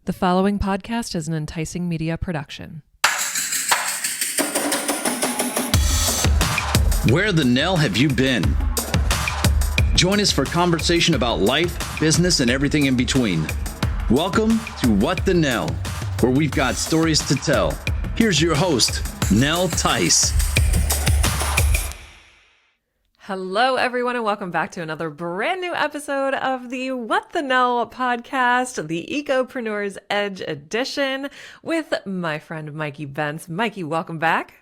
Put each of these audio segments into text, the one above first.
The following podcast is an enticing media production. Where the Nell have you been? Join us for conversation about life, business, and everything in between. Welcome to What the Nell, where we've got stories to tell. Here's your host, Nell Tice. Hello, everyone, and welcome back to another brand new episode of the What the Nell podcast, the EcoPreneur's Edge edition, with my friend Mikey Bentz. Mikey, welcome back.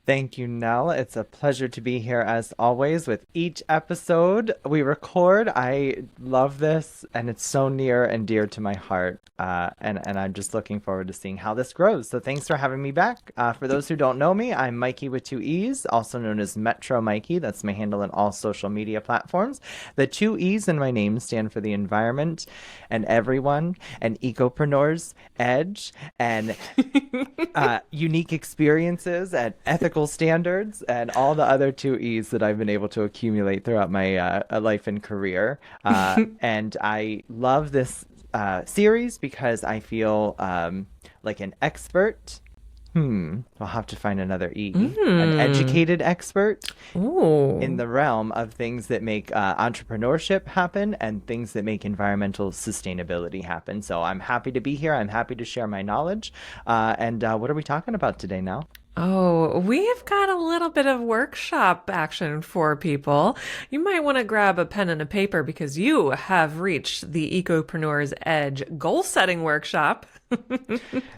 Thank you, Nell. It's a pleasure to be here as always with each episode we record. I love this, and it's so near and dear to my heart. And I'm just looking forward to seeing how this grows. So thanks for having me back. For those who don't know me, I'm Mikey with two E's, also known as Metro Mikey. That's my handle in all social media platforms. The two E's in my name stand for the environment and everyone and Ecopreneurs, Edge, and unique experiences and ethical standards and all the other two E's that I've been able to accumulate throughout my life and career. And I love this series because I feel like an expert. I'll have to find another E. An educated expert in the realm of things that make entrepreneurship happen and things that make environmental sustainability happen. So I'm happy to be here. I'm happy to share my knowledge. And what are we talking about today now? Oh, we've got a little bit of workshop action for people. You might want to grab a pen and a paper because you have reached the EcoPreneur's Edge goal setting workshop.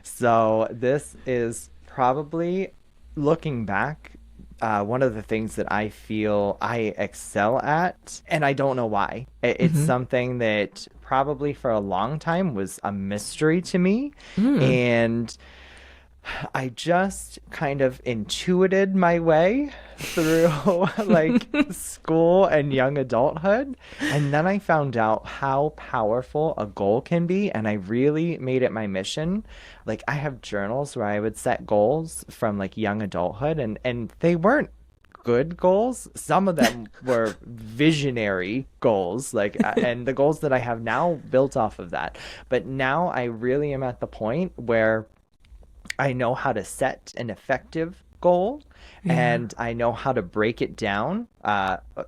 So this is probably, looking back, one of the things that I feel I excel at, and I don't know why. It's something that probably for a long time was a mystery to me. And I just kind of intuited my way through like school and young adulthood. And then I found out how powerful a goal can be. And I really made it my mission. Like, I have journals where I would set goals from like young adulthood, and they weren't good goals. Some of them were visionary goals, like, and the goals that I have now built off of that. But now I really am at the point where I know how to set an effective goal, and I know how to break it down.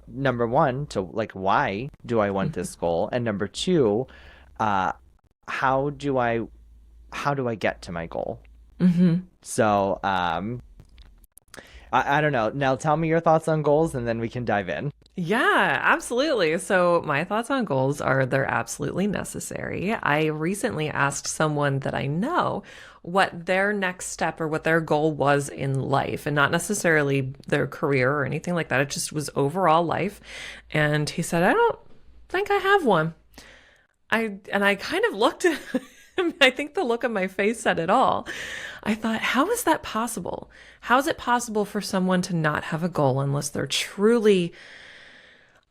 Number one, to like, why do I want this goal? And number two, how do I get to my goal? So, I don't know. Now tell me your thoughts on goals and then we can dive in. Yeah, absolutely. So my thoughts on goals are they're absolutely necessary. I recently asked someone that I know what their next step or what their goal was in life, and not necessarily their career or anything like that. It just was overall life. And he said, I don't think I have one. I kind of looked at him. I think the look on my face said it all. I thought, how is that possible? How is it possible for someone to not have a goal unless they're truly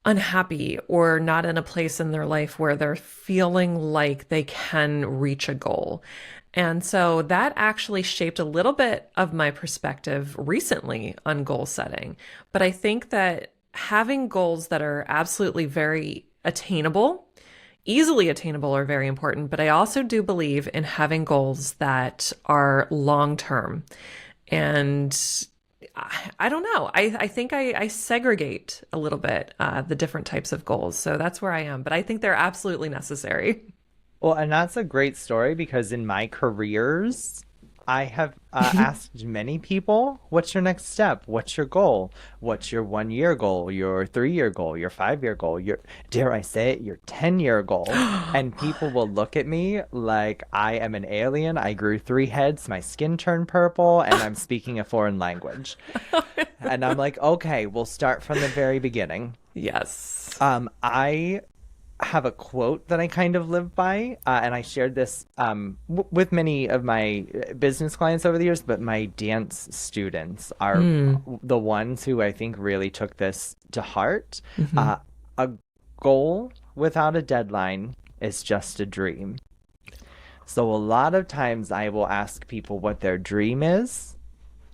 unhappy or not in a place in their life where they're feeling like they can reach a goal? And so that actually shaped a little bit of my perspective recently on goal setting. But I think that having goals that are absolutely very attainable, easily attainable, are very important. But I also do believe in having goals that are long-term. And I don't know. I think I segregate a little bit the different types of goals. So that's where I am. But I think they're absolutely necessary. Well, and that's a great story because in my careers, I have asked many people, what's your next step? What's your goal? What's your 1 year goal, your 3 year goal, your 5 year goal, your, dare I say it, your 10-year goal? And people will look at me like I am an alien. I grew 3 heads, my skin turned purple, and I'm speaking a foreign language. And I'm like, okay, we'll start from the very beginning. Yes. I have a quote that I kind of live by, and I shared this with many of my business clients over the years, but my dance students are the ones who I think really took this to heart. A goal without a deadline is just a dream. So a lot of times I will ask people what their dream is,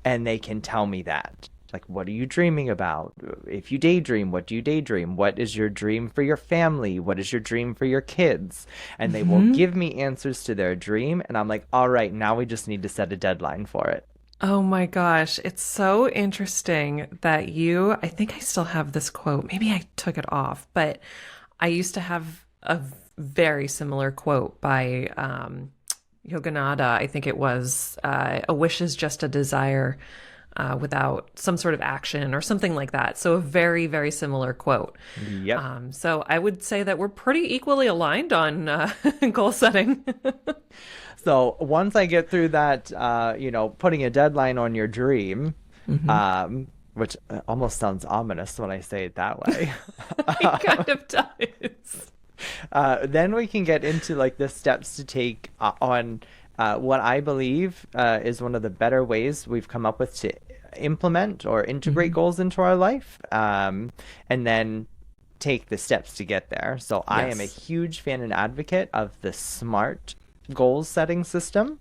and they can tell me that. like, what are you dreaming about? If you daydream, what do you daydream? What is your dream for your family? What is your dream for your kids? And they will Hmm. give me answers to their dream. And I'm like, all right, now we just need to set a deadline for it. Oh my gosh, it's so interesting that I think I still have this quote. Maybe I took it off, but I used to have a very similar quote by Yoganada. I think it was, a wish is just a desire without some sort of action or something like that. So a very, very similar quote. Yep. So I would say that we're pretty equally aligned on goal setting. So once I get through that, putting a deadline on your dream, Hmm. which almost sounds ominous when I say it that way. It kind of does. Then we can get into like the steps to take on what I believe is one of the better ways we've come up with to implement or integrate Hmm. goals into our life, and then take the steps to get there. So I am a Yes. huge fan and advocate of the SMART goal setting system.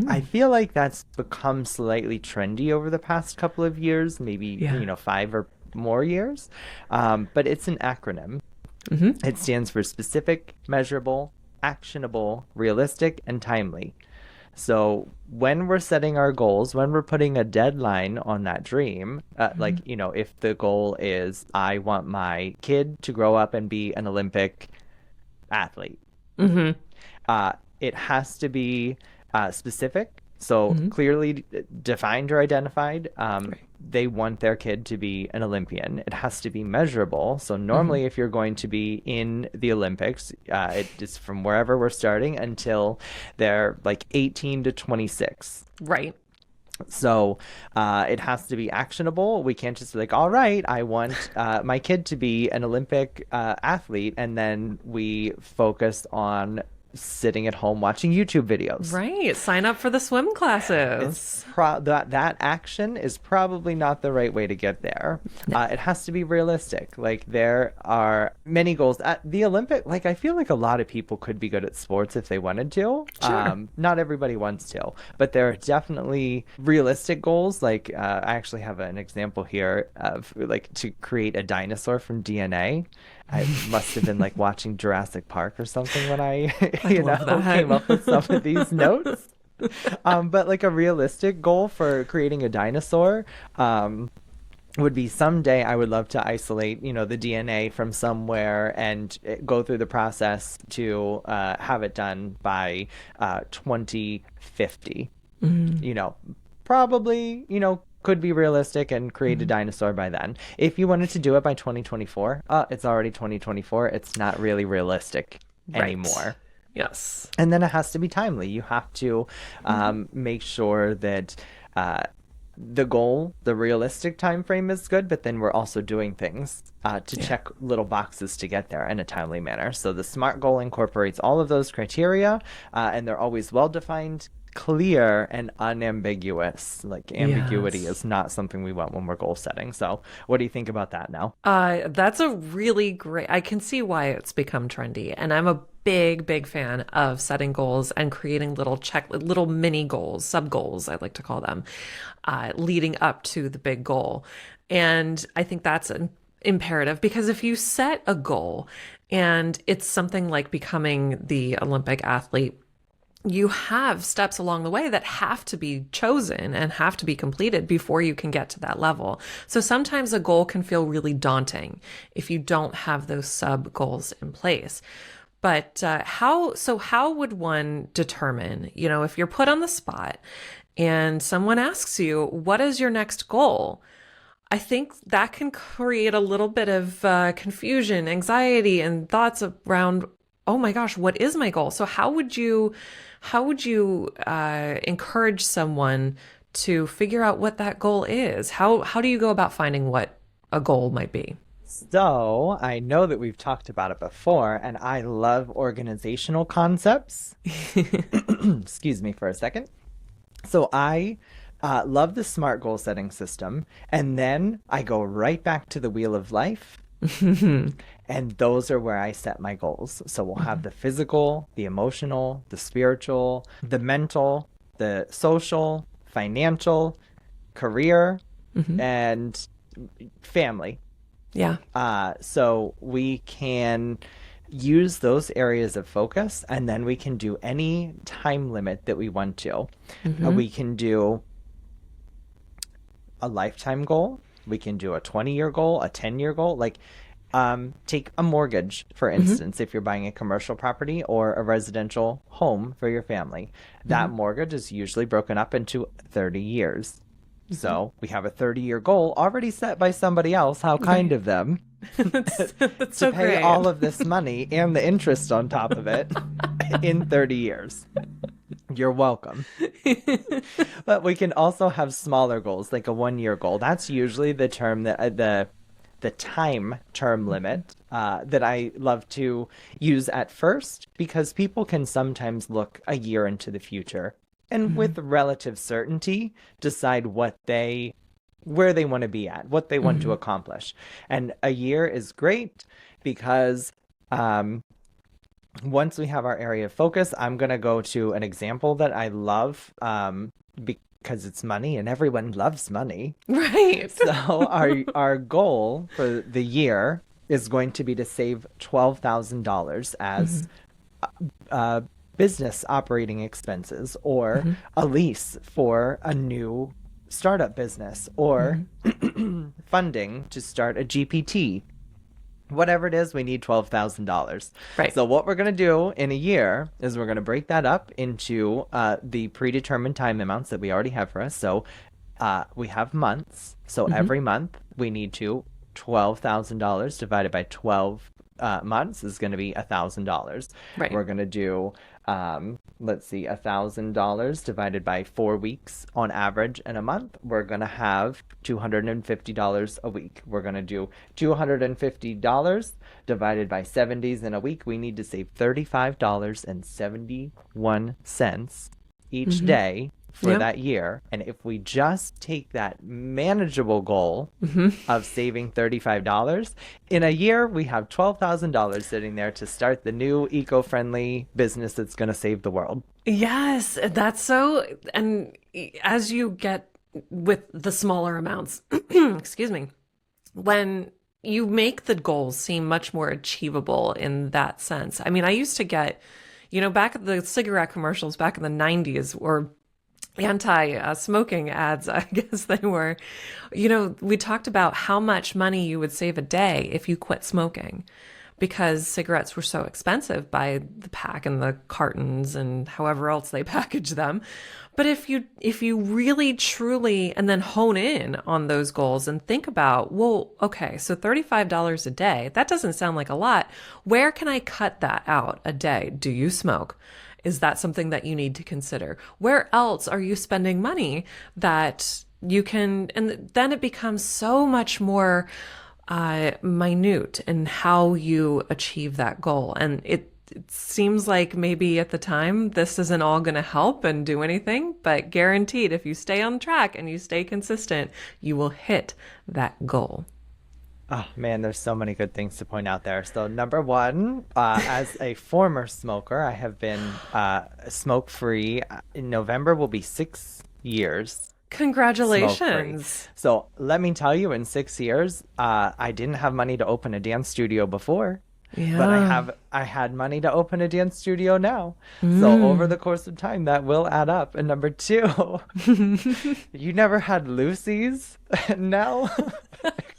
I Mm. feel like that's become slightly trendy over the past couple of years, maybe, Yeah. 5 or more years. But it's an acronym. Hmm. It stands for specific, measurable, actionable, realistic, and timely. So when we're setting our goals, when we're putting a deadline on that dream, if the goal is, I want my kid to grow up and be an Olympic athlete, Hmm. it has to be specific, so Hmm. clearly defined or identified. Right. They want their kid to be an Olympian. It has to be measurable. So Hmm. normally, if you're going to be in the Olympics, it is from wherever we're starting until they're like 18 to 26. Right. So it has to be actionable. We can't just be like, all right, I want my kid to be an Olympic athlete, and then we focus on sitting at home watching YouTube videos. Right. Sign up for the swim classes. That action is probably not the right way to get there. No. It has to be realistic. Like, there are many goals at the Olympic. Like, I feel like a lot of people could be good at sports if they wanted to. Sure. Not everybody wants to, but there are definitely realistic goals. Like, I actually have an example here of like to create a dinosaur from DNA. I must have been like watching Jurassic Park or something when I, I love that. came up with some of these notes. But like a realistic goal for creating a dinosaur, would be someday I would love to isolate, the DNA from somewhere and go through the process to have it done by 2050. Mhm. Probably, could be realistic and create a dinosaur by then. If you wanted to do it by 2024, it's already 2024. It's not really realistic Right. anymore. Yes. And then it has to be timely. You have to make sure that the goal, the realistic time frame is good, but then we're also doing things to Yeah. check little boxes to get there in a timely manner. So the SMART goal incorporates all of those criteria, and they're always well defined, clear, and unambiguous. Like, ambiguity Yes. is not something we want when we're goal setting. So what do you think about that now? That's a really great, I can see why it's become trendy. And I'm a big, big fan of setting goals and creating little mini goals, sub goals, I like to call them, leading up to the big goal. And I think that's an imperative because if you set a goal and it's something like becoming the Olympic athlete, you have steps along the way that have to be chosen and have to be completed before you can get to that level. So sometimes a goal can feel really daunting if you don't have those sub goals in place. But how would one determine, if you're put on the spot and someone asks you, what is your next goal? I think that can create a little bit of confusion, anxiety, and thoughts around, oh my gosh, what is my goal? So how would you encourage someone to figure out what that goal is? How do you go about finding what a goal might be? So I know that we've talked about it before, and I love organizational concepts. Excuse me for a second. So I love the SMART goal setting system, and then I go right back to the wheel of life, and those are where I set my goals. So we'll have the physical, the emotional, the spiritual, the mental, the social, financial, career, and family. Yeah. So we can use those areas of focus, and then we can do any time limit that we want to. We can do a lifetime goal. We can do a 20-year goal, a 10-year goal. Like, take a mortgage, for instance, if you're buying a commercial property or a residential home for your family. That mortgage is usually broken up into 30 years. So we have a 30-year goal already set by somebody else. How kind of them. That's to so pay great. all of this money and the interest on top of it in 30 years. You're welcome. But we can also have smaller goals, like a 1-year goal. That's usually the term that the time term limit that I love to use at first, because people can sometimes look a year into the future and with relative certainty decide where they want to be at, what they want to accomplish. And a year is great because once we have our area of focus, I'm going to go to an example that I love because it's money and everyone loves money. Right. So our goal for the year is going to be to save $12,000 as business operating expenses, or a lease for a new startup business, or funding to start a GPT. Whatever it is, we need $12,000. Right. So what we're going to do in a year is we're going to break that up into the predetermined time amounts that we already have for us. So we have months. So every month we need to $12,000 divided by 12 months is going to be $1,000. Right. We're going to do let's see, $1,000 divided by 4 weeks on average in a month. We're going to have $250 a week. We're going to do $250 divided by 70s in a week. We need to save $35.71 each day for that year. And if we just take that manageable goal of saving $35 in a year, we have $12,000 sitting there to start the new eco-friendly business that's going to save the world. Yes, that's so. And as you get with the smaller amounts, excuse me, when you make the goals seem much more achievable in that sense. I mean, I used to get, back at the cigarette commercials back in the 90s, or anti-smoking ads, I guess they were, we talked about how much money you would save a day if you quit smoking, because cigarettes were so expensive by the pack and the cartons and however else they package them. But if you really truly, and then hone in on those goals and think about, well, okay, so $35 a day, that doesn't sound like a lot. Where can I cut that out a day? Do you smoke? Is that something that you need to consider? Where else are you spending money that you can, and then it becomes so much more minute in how you achieve that goal. And it seems like maybe at the time this isn't all going to help and do anything, but guaranteed, if you stay on track and you stay consistent, you will hit that goal. Oh man, there's so many good things to point out there. So number one, as a former smoker, I have been smoke-free. In November will be 6 years. Congratulations. So let me tell you, in 6 years, I didn't have money to open a dance studio before. Yeah. But I had money to open a dance studio now. So over the course of time, that will add up. And number two, you never had Lucy's, Nell?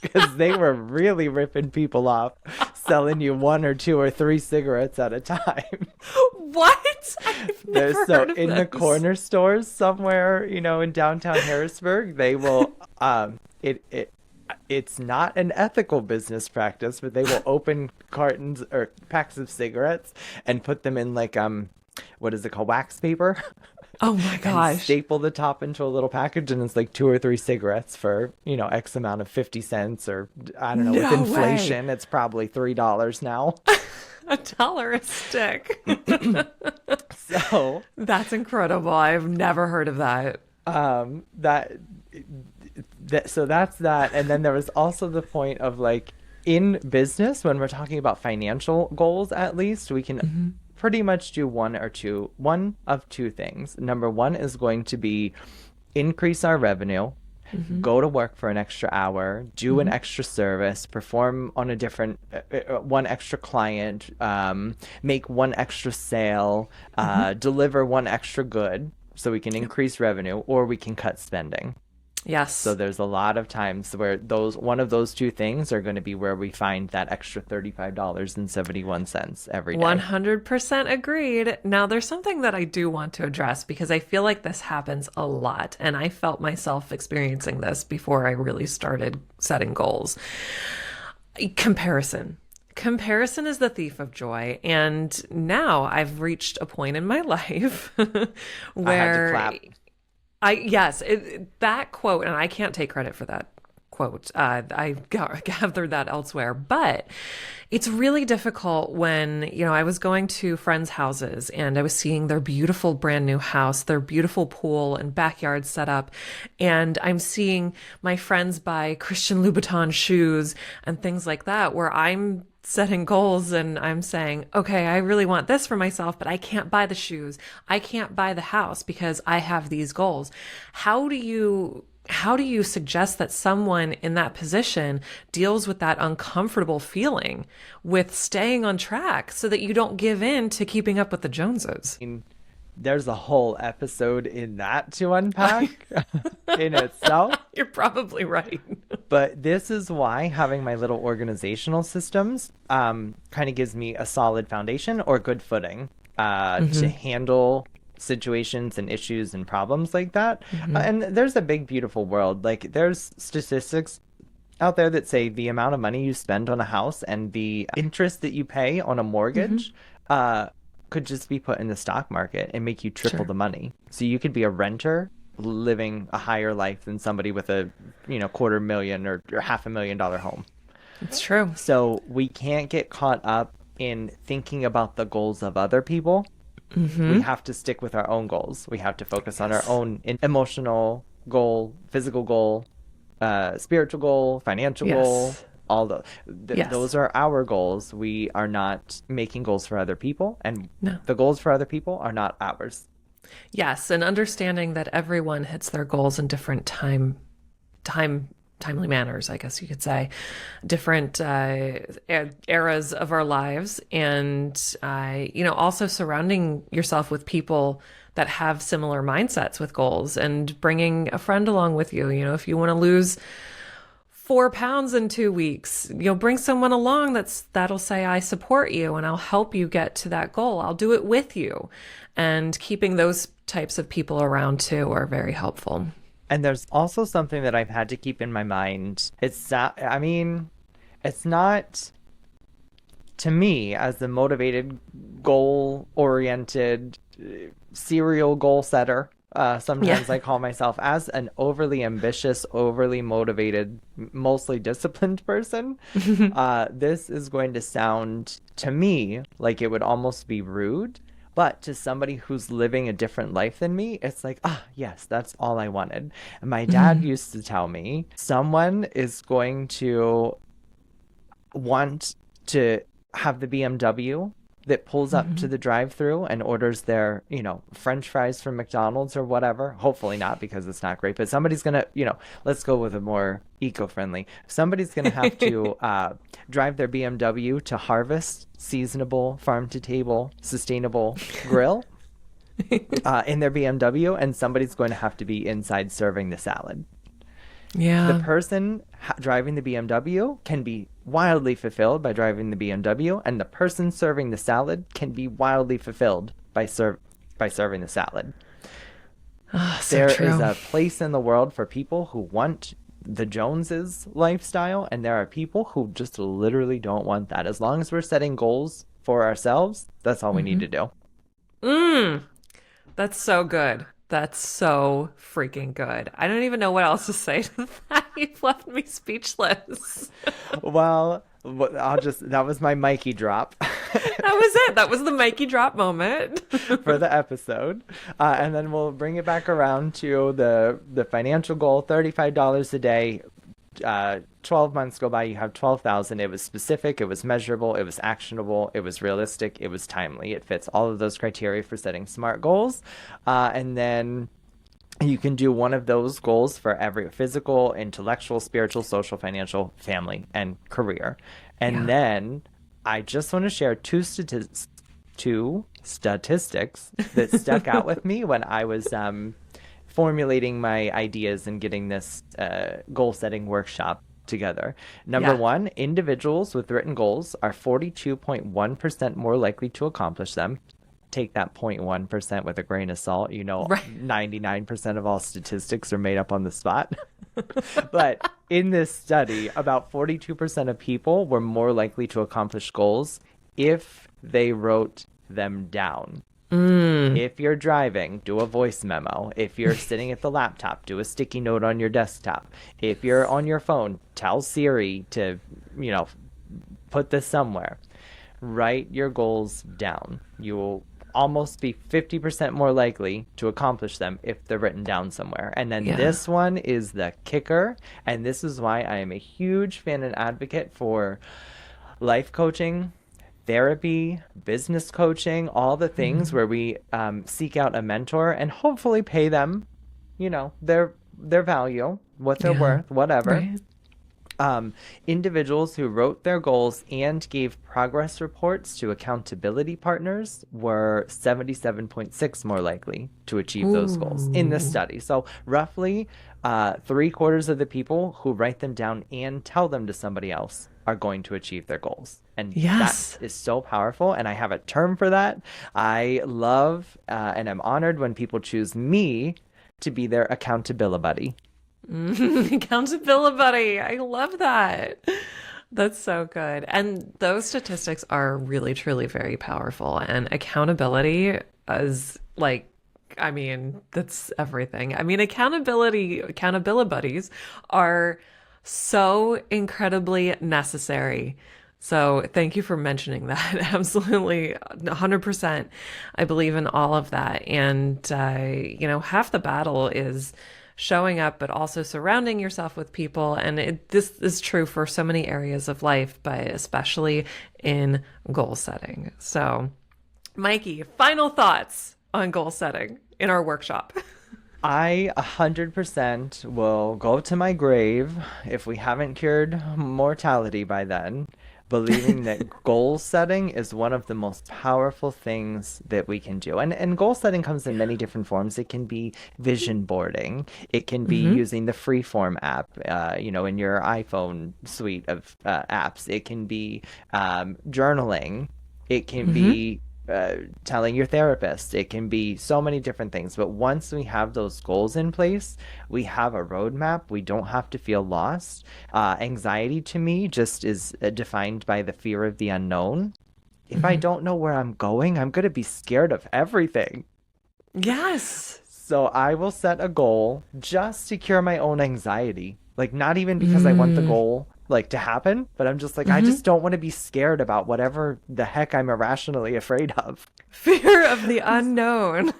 Because they were really ripping people off, selling you 1 or 2 or 3 cigarettes at a time. What? I've never heard of in this. the corner stores somewhere, in downtown Harrisburg, they will it's not an ethical business practice, but they will open cartons or packs of cigarettes and put them in what is it called, wax paper. Oh my And gosh. staple the top into a little package, and it's like 2 or 3 cigarettes for, X amount of 50 cents, or I don't know, No with inflation, way. it's probably $3 now. $1 a stick. So That's incredible. I've never heard of that. so that's that. And then there was also the point of, like, in business, when we're talking about financial goals, at least we can pretty much do one of two things. Number one is going to be increase our revenue, go to work for an extra hour, do an extra service, perform on a different one extra client, make one extra sale, deliver one extra good so we can increase revenue, or we can cut spending. Yes. So there's a lot of times where one of those two things are going to be where we find that extra $35.71 every day. 100% agreed. Now, there's something that I do want to address because I feel like this happens a lot, and I felt myself experiencing this before I really started setting goals. Comparison. Comparison is the thief of joy, and now I've reached a point in my life where I had to clap. That quote, and I can't take credit for that quote. I gathered that elsewhere, but it's really difficult when, I was going to friends' houses and I was seeing their beautiful brand new house, their beautiful pool and backyard set up. And I'm seeing my friends buy Christian Louboutin shoes and things like that, where I'm setting goals and I'm saying, okay, I really want this for myself, but I can't buy the shoes. I can't buy the house because I have these goals. How do you suggest that someone in that position deals with that uncomfortable feeling with staying on track so that you don't give in to keeping up with the Joneses? There's a whole episode in that to unpack in itself. You're probably right. But this is why having my little organizational systems kind of gives me a solid foundation or good footing to handle situations and issues and problems like that. And there's a big, beautiful world. Like, there's statistics out there that say the amount of money you spend on a house and the interest that you pay on a mortgage could just be put in the stock market and make you triple the money. So you could be a renter living a higher life than somebody with a $250,000 or $500,000 home. It's true. So we can't get caught up in thinking about the goals of other people. We have to stick with our own goals. We have to focus on our own emotional goal, physical goal, spiritual goal, financial goal. All those are our goals. We are not making goals for other people, and the goals for other people are not ours. Yes, and understanding that everyone hits their goals in different timely manners, I guess you could say, different eras of our lives, and also surrounding yourself with people that have similar mindsets with goals, and bringing a friend along with you. If you want to lose 4 pounds in 2 weeks, bring someone along that'll say, I support you and I'll help you get to that goal. I'll do it with you. And keeping those types of people around too are very helpful. And there's also something that I've had to keep in my mind. It's not, to me, as the motivated, goal-oriented, serial goal setter, sometimes I call myself, as an overly ambitious, overly motivated, mostly disciplined person. This is going to sound to me like it would almost be rude, but to somebody who's living a different life than me, it's like, yes, that's all I wanted. And my dad used to tell me, someone is going to want to have the BMW that pulls up to the drive-thru and orders their, French fries from McDonald's or whatever. Hopefully not, because it's not great. But somebody's going to, let's go with a more eco-friendly. Somebody's going to have to drive their BMW to Harvest, seasonable, farm-to-table, sustainable grill in their BMW, and somebody's going to have to be inside serving the salad. Yeah. The person driving the BMW can be wildly fulfilled by driving the BMW, and the person serving the salad can be wildly fulfilled by serving the salad. There is a place in the world for people who want the Joneses lifestyle, and there are people who just literally don't want that. As long as we're setting goals for ourselves, that's all we need to do. That's so good. That's so freaking good. I don't even know what else to say to that. You've left me speechless. Well, that was my Mikey drop. That was it. That was the Mikey drop moment for the episode. And then we'll bring it back around to the financial goal, $35 a day. 12 months go by, you have 12,000. It was specific, it was measurable, it was actionable, it was realistic, it was timely. It fits all of those criteria for setting SMART goals. And then You can do one of those goals for every physical, intellectual, spiritual, social, financial, family, and career. And Yeah. then I just want to share two statistics that stuck out with me when I was formulating my ideas and getting this goal setting workshop together. Number Yeah. one, individuals with written goals are 42.1% more likely to accomplish them. Take that 0.1% with a grain of salt. You know, Right. 99% of all statistics are made up on the spot. But in this study, about 42% of people were more likely to accomplish goals if they wrote them down. If you're driving, do a voice memo. If you're sitting at the laptop, do a sticky note on your desktop. If you're on your phone, tell Siri to, put this somewhere. Write your goals down. You will almost be 50% more likely to accomplish them if they're written down somewhere. And then Yeah. this one is the kicker. And this is why I am a huge fan and advocate for life coaching, therapy, business coaching, all the things where we seek out a mentor and hopefully pay them, their value, what they're Yeah. worth, whatever. Right. Individuals who wrote their goals and gave progress reports to accountability partners were 77.6 more likely to achieve those goals in this study. So roughly 3/4 of the people who write them down and tell them to somebody else are going to achieve their goals. And Yes. that is so powerful. And I have a term for that. I love and I'm honored when people choose me to be their accountability buddy. Accountability buddy. I love that. That's so good. And those statistics are really, truly very powerful. And accountability is like, I mean, that's everything. I mean, accountability buddies are so incredibly necessary. So thank you for mentioning that. Absolutely, 100%. I believe in all of that. And, half the battle is showing up, but also surrounding yourself with people. And this is true for so many areas of life, but especially in goal setting. So, Mikey, final thoughts on goal setting in our workshop. I 100% will go to my grave if we haven't cured mortality by then, believing that goal setting is one of the most powerful things that we can do. And goal setting comes in many different forms. It can be vision boarding. It can be using the Freeform app, in your iPhone suite of apps. It can be journaling. It can be telling your therapist. It can be so many different things. But once we have those goals in place, we have a roadmap. We don't have to feel lost. Anxiety to me just is defined by the fear of the unknown. If I don't know where I'm going, I'm going to be scared of everything. Yes. So I will set a goal just to cure my own anxiety. Like, not even because I want the goal to happen, but I'm just like, I just don't want to be scared about whatever the heck I'm irrationally afraid of. Fear of the unknown.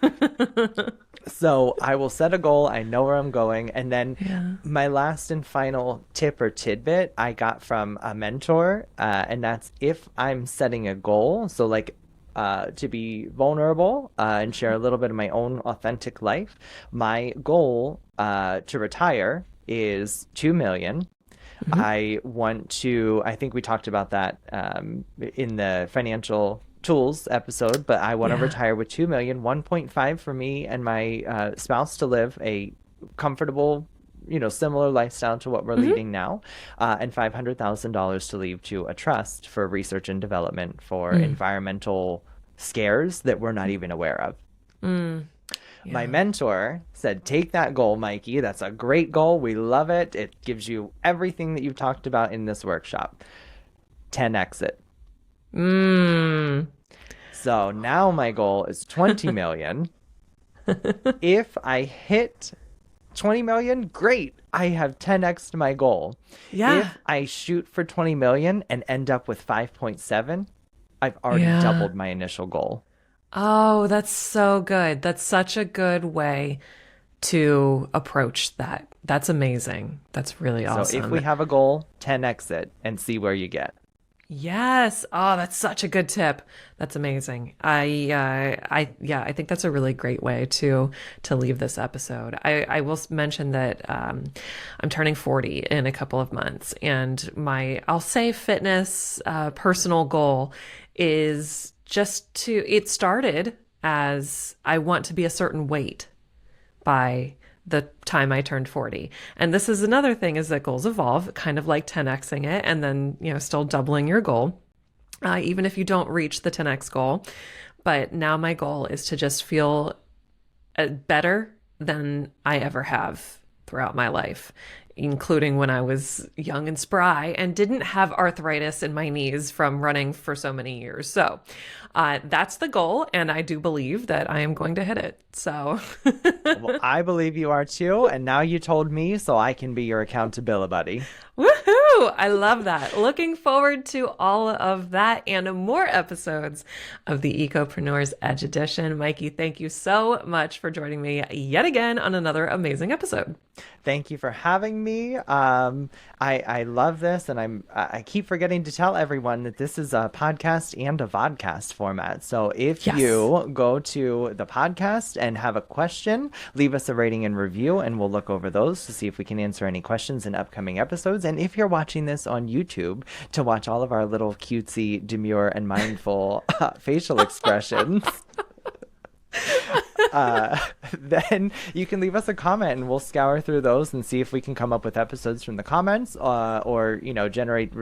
So I will set a goal. I know where I'm going. And then my last and final tip or tidbit I got from a mentor. And that's if I'm setting a goal. So to be vulnerable and share a little bit of my own authentic life. My goal to retire is 2 million. I think we talked about that in the financial tools episode, but I want to retire with 2 million, 1.5 for me and my spouse to live a comfortable, similar lifestyle to what we're leading now, and $500,000 to leave to a trust for research and development for environmental scares that we're not even aware of. My mentor said, take that goal, Mikey. That's a great goal. We love it. It gives you everything that you've talked about in this workshop. 10x it. So now my goal is 20 million. If I hit 20 million, great. I have 10x to my goal. Yeah. If I shoot for 20 million and end up with 5.7, I've already doubled my initial goal. Oh, that's so good. That's such a good way to approach that. That's amazing. That's really awesome. So if we have a goal, 10x it and see where you get. Yes. Oh, that's such a good tip. That's amazing. Yeah, I think that's a really great way to leave this episode. I will mention that I'm turning 40 in a couple of months, and I'll say fitness personal goal is it started as I want to be a certain weight by the time I turned 40. And this is another thing, is that goals evolve, kind of like 10xing it, and then, still doubling your goal, even if you don't reach the 10x goal. But now my goal is to just feel better than I ever have throughout my life, including when I was young and spry and didn't have arthritis in my knees from running for so many years. So that's the goal, and I do believe that I am going to hit it. So Well, I believe you are too, and now you told me, so I can be your accountability buddy. Woohoo! I love that. Looking forward to all of that and more episodes of the EcoPreneurs Edge Edition. Mikey, thank you so much for joining me yet again on another amazing episode. Thank you for having me. I love this, and I keep forgetting to tell everyone that this is a podcast and a vodcast format. So if you go to the podcast and have a question, leave us a rating and review, and we'll look over those to see if we can answer any questions in upcoming episodes. And if you're watching this on YouTube, to watch all of our little cutesy, demure, and mindful facial expressions. Then you can leave us a comment, and we'll scour through those and see if we can come up with episodes from the comments, or generate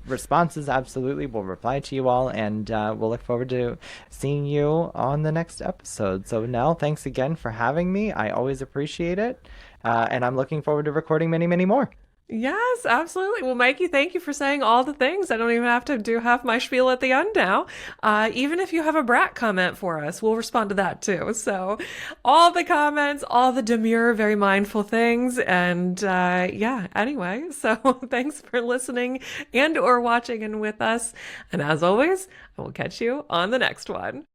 responses. Absolutely, we'll reply to you all, and we'll look forward to seeing you on the next episode. So Nell, thanks again for having me. I always appreciate it, and I'm looking forward to recording many, many more. Yes, absolutely. Well, Mikey, thank you for saying all the things. I don't even have to do half my spiel at the end now. Even if you have a brat comment for us, we'll respond to that too. So all the comments, all the demure, very mindful things. And anyway, so thanks for listening and or watching and with us. And as always, I will catch you on the next one.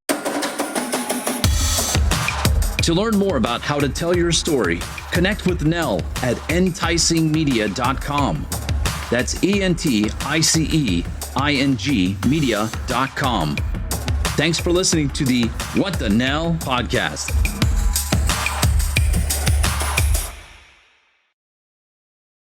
To learn more about how to tell your story, connect with Nell at enticingmedia.com. That's ENTICEING media.com. Thanks for listening to the What the Nell podcast.